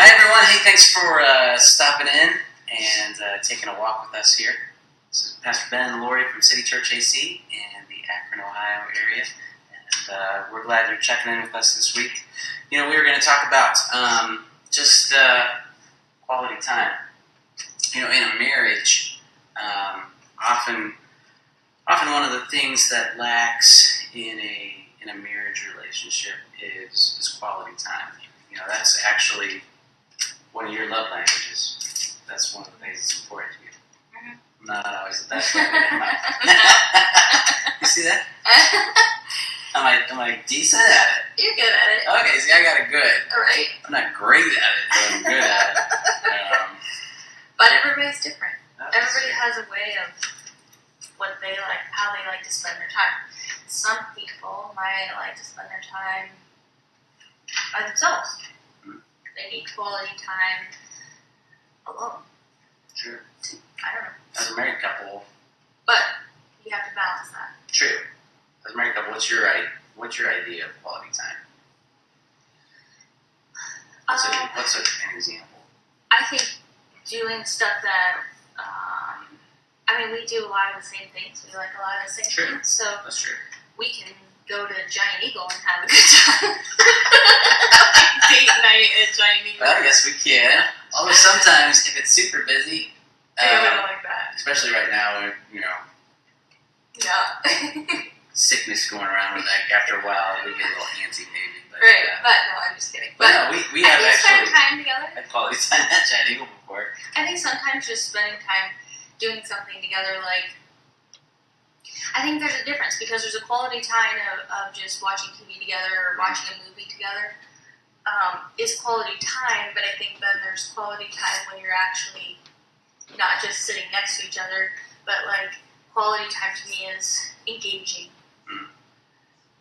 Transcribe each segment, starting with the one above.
Hi everyone, hey, thanks for stopping in and taking a walk with us here. This is Pastor Ben and Lorie from City Church AC in the Akron, Ohio area, and we're glad you're checking in with us this week. You know, we were going to talk about just quality time. You know, in a marriage, often one of the things that lacks in a marriage relationship is quality time. You know, that's actually one of your love languages. That's one of the things that's important to you. Mm-hmm. Not always the best way. You see that? Am I decent at it? You're good at it. Okay, see, I got it good. All right. I'm not great at it, but I'm good at it. But everybody's different. Everybody true. has a way of what they like, how they like to spend their time. Some people might like to spend their time by themselves. They need quality time alone. Sure. I don't know. As a married couple. But you have to balance that. True. As a married couple, what's your idea of quality time? What's an example? I think doing stuff that, we do a lot of the same things. We like a lot of the same things. So that's true. We can go to Giant Eagle and have a good time. Date night at Giant Eagle. Well, yes, we can. Although sometimes, if it's super busy, we don't like that. Especially right now, you know. Yeah. Sickness going around with that. After a while, we get a little antsy, maybe. But, right, but no, I'm just kidding. But no, we have actually spending time together. I'd quality time at Giant Eagle before. I think sometimes just spending time doing something together, like, I think there's a difference because there's a quality time of just watching TV together or watching a movie together. Is quality time, but I think then there's quality time when you're actually not just sitting next to each other, but like quality time to me is engaging.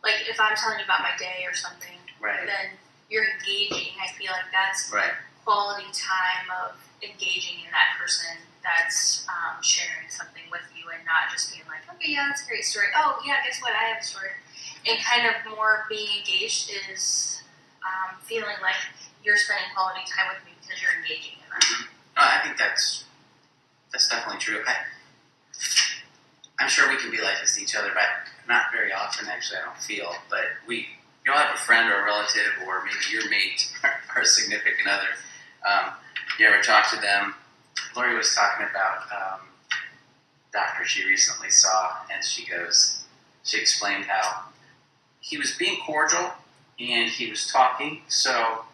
Like if I'm telling you about my day or something, right, then you're engaging. I feel like that's right. Quality time of engaging in that person that's sharing something with you and not just being like, okay, yeah, that's a great story. Oh, yeah, guess what? I have a story. And kind of more being engaged is feeling like you're spending quality time with me because you're engaging in that. Mm-hmm. I think that's definitely true. I'm sure we can be like this to each other, but not very often, actually, I don't feel. But you'll have a friend or a relative or maybe your mate or a significant other. You ever talk to them? Lorie was talking about a doctor she recently saw, and she explained how he was being cordial and he was talking, so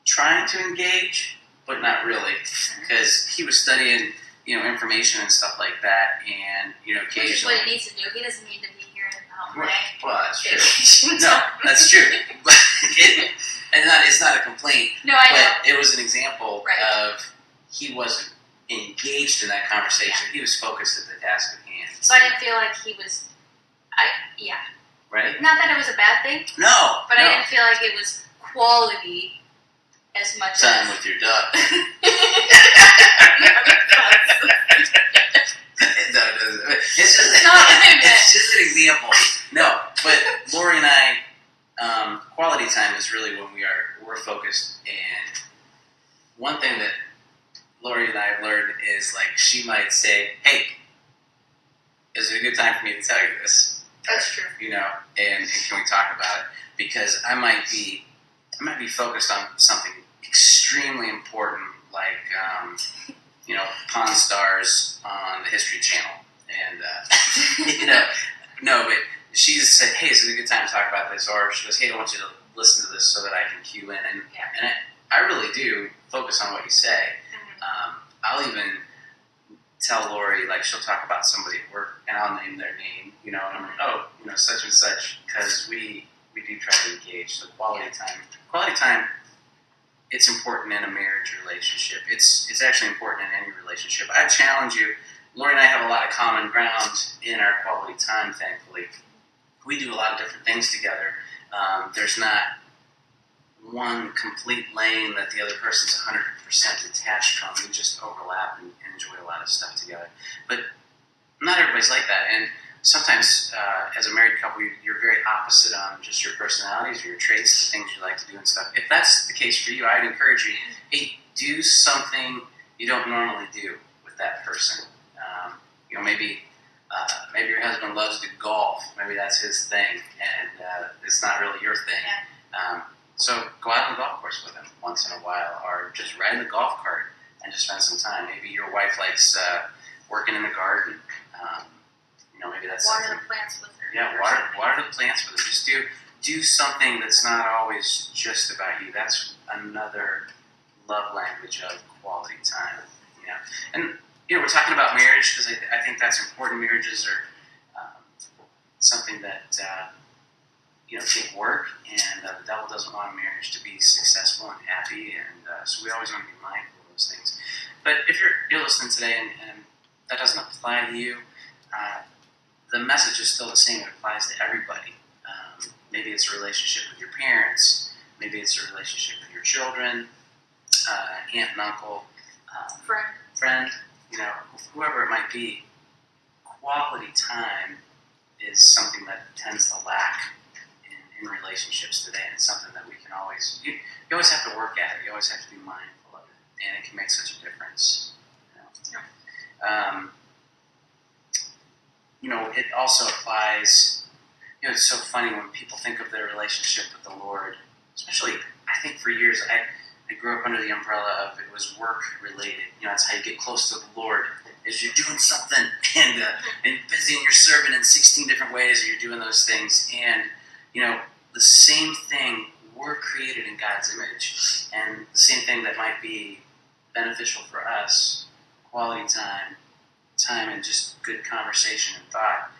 trying to engage, but not really, because he was studying, information and stuff like that, and, occasionally... Which is what he needs to do. He doesn't need to be here in the home. Right. Well, that's true. No, that's true. But it's not a complaint. No, I know. But it was an example right. of he wasn't engaged in that conversation. Yeah. He was focused at the task at hand. So I didn't feel like he was... Yeah. Right? Not that it was a bad thing. No. But I didn't feel like it was quality as much time with your duck. No, it's just an example. No, but Lorie and I, quality time is really when we're focused. And one thing that Lorie and I have learned is, like, she might say, "Hey, is it a good time for me to tell you this?" That's true. And can we talk about it? Because I might be focused on something extremely important, like Pawn Stars on the History Channel, and no, but she said, "Hey, is it a good time to talk about this?" Or she goes, "Hey, I want you to listen to this so that I can cue in," and I really do focus on what you say. Mm-hmm. I'll even tell Lorie, like, she'll talk about somebody at work, and I'll name their name, and I'm like, such and such, because we do try to engage. So quality time, it's important in a marriage relationship. It's actually important in any relationship. I challenge you. Lorie and I have a lot of common ground in our quality time, thankfully. We do a lot of different things together. There's not one complete lane that the other person's 100% detached from. We just overlap and enjoy a lot of stuff together. But not everybody's like that. And sometimes as a married couple, you're very opposite on just your personalities or your traits, the things you like to do and stuff. If that's the case for you, I'd encourage you, hey, do something you don't normally do with that person. Maybe your husband loves to golf. Maybe that's his thing, and it's not really your thing. Yeah. So go out on the golf course with him once in a while, or just ride in the golf cart and just spend some time. Maybe your wife likes working in the garden. Maybe that's water something. the plants with her. Yeah, water the plants with her. Just do something that's not always just about you. That's another love language of quality time. And we're talking about marriage because I think that's important. Marriages are something that take work, and the devil doesn't want a marriage to be successful and happy, and so we always want to be mindful of those things. But if you're listening today and that doesn't apply to you, the message is still the same. It applies to everybody. Maybe it's a relationship with your parents. Maybe it's a relationship with your children, aunt and uncle, friend, whoever it might be. Quality time is something that tends to lack in relationships today, and it's something that we can always, you always have to work at it. You always have to be mindful of it, and it can make such a difference. It also applies, it's so funny when people think of their relationship with the Lord, especially, I think for years, I grew up under the umbrella of it was work related. That's how you get close to the Lord, is you're doing something and busy and you're serving in 16 different ways, or you're doing those things. And, the same thing, we're created in God's image. And the same thing that might be beneficial for us, quality time and just good conversation and thought,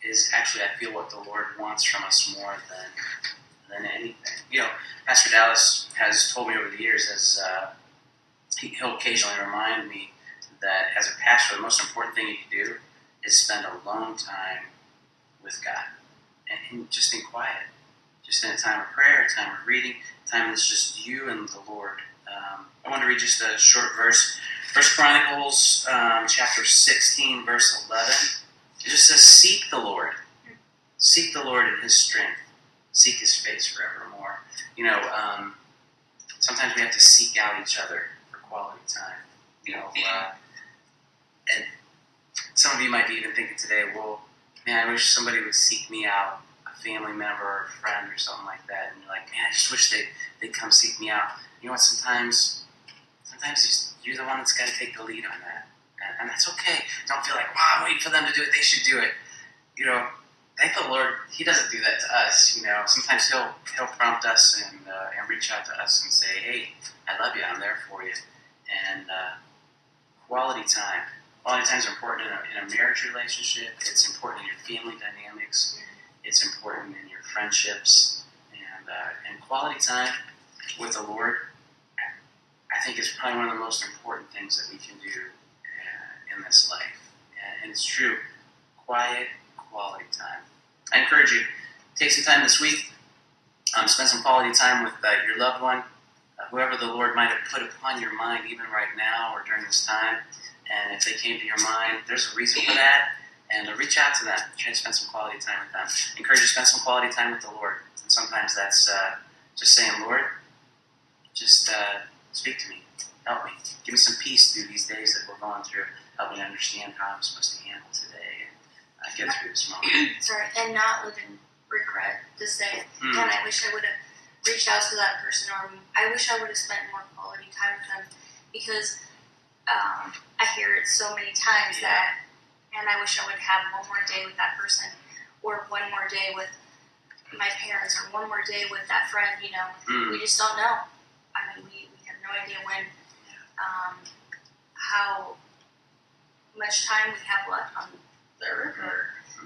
is actually, I feel, what the Lord wants from us more than anything. Pastor Dallas has told me over the years, as he'll occasionally remind me that as a pastor, the most important thing you can do is spend alone time with God, and just in quiet, just in a time of prayer, a time of reading, a time that's just you and the Lord. I want to read just a short verse. 1 Chronicles chapter 16, verse 11. It just says, "Seek the Lord. Seek the Lord in His strength. Seek His face forevermore." Sometimes we have to seek out each other for quality time. And some of you might be even thinking today, well, man, I wish somebody would seek me out, a family member or a friend or something like that. And you're like, man, I just wish they'd come seek me out. You know what? Sometimes you're the one that's got to take the lead on that. And that's okay. Don't feel like, wow, I'm waiting for them to do it. They should do it. Thank the Lord, He doesn't do that to us. Sometimes He'll prompt us and reach out to us and say, hey, I love you. I'm there for you. And quality time. Quality time is important in a marriage relationship. It's important in your family dynamics. It's important in your friendships. And quality time with the Lord, I think, is probably one of the most important things that we can do in this life. And it's true. Quiet, quality time. I encourage you, take some time this week, spend some quality time with your loved one, whoever the Lord might have put upon your mind even right now or during this time. And if they came to your mind, there's a reason for that, and reach out to them. Try to spend some quality time with them. Encourage you to spend some quality time with the Lord. And sometimes that's just saying, Lord, just speak to me. Help me. Give me some peace through these days that we're going through. Help me understand how I'm supposed to handle today and get through this moment. Sorry, and not live in regret to say, man, I wish I would have reached out to that person, or I wish I would have spent more quality time with them, because I hear it so many times that, and I wish I would have one more day with that person, or one more day with my parents, or one more day with that friend. We just don't know. I mean, we have no idea when, how much time we have left on the earth.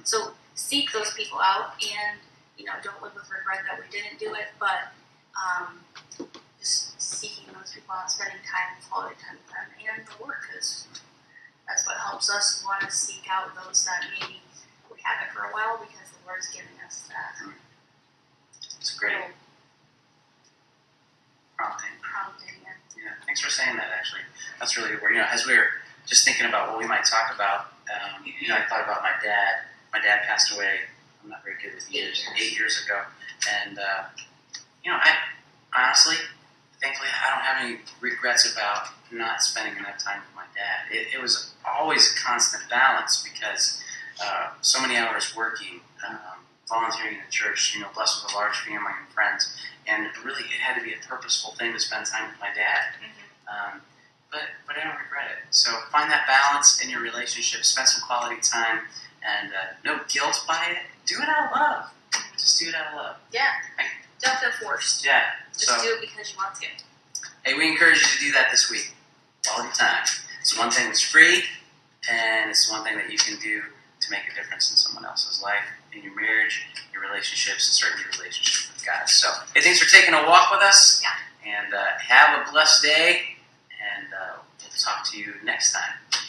So seek those people out, and don't live with regret that we didn't do it, but just seeking those people out, spending time, quality time with them, and the Lord, because that's what helps us want to seek out those that maybe we haven't for a while, because the Lord's giving us that. It's great. Prompting. Yeah, thanks for saying that, actually. That's really where, as we were just thinking about what we might talk about, I thought about my dad, my dad passed away. I'm not very good with years. 8 years ago, and I honestly, thankfully, I don't have any regrets about not spending enough time with my dad. It was always a constant balance because so many hours working, volunteering in the church, blessed with a large family and friends, and really it had to be a purposeful thing to spend time with my dad. But I don't regret it. So find that balance in your relationship, spend some quality time, and no guilt by it. Do it out of love. Just do it out of love. Yeah. Don't feel forced. Yeah. Just do it because you want to. Hey, we encourage you to do that this week. Quality time. It's one thing that's free, and it's one thing that you can do to make a difference in someone else's life, in your marriage, your relationships, and certainly your relationship with God. So, hey, thanks for taking a walk with us. Yeah. And have a blessed day, and we'll talk to you next time.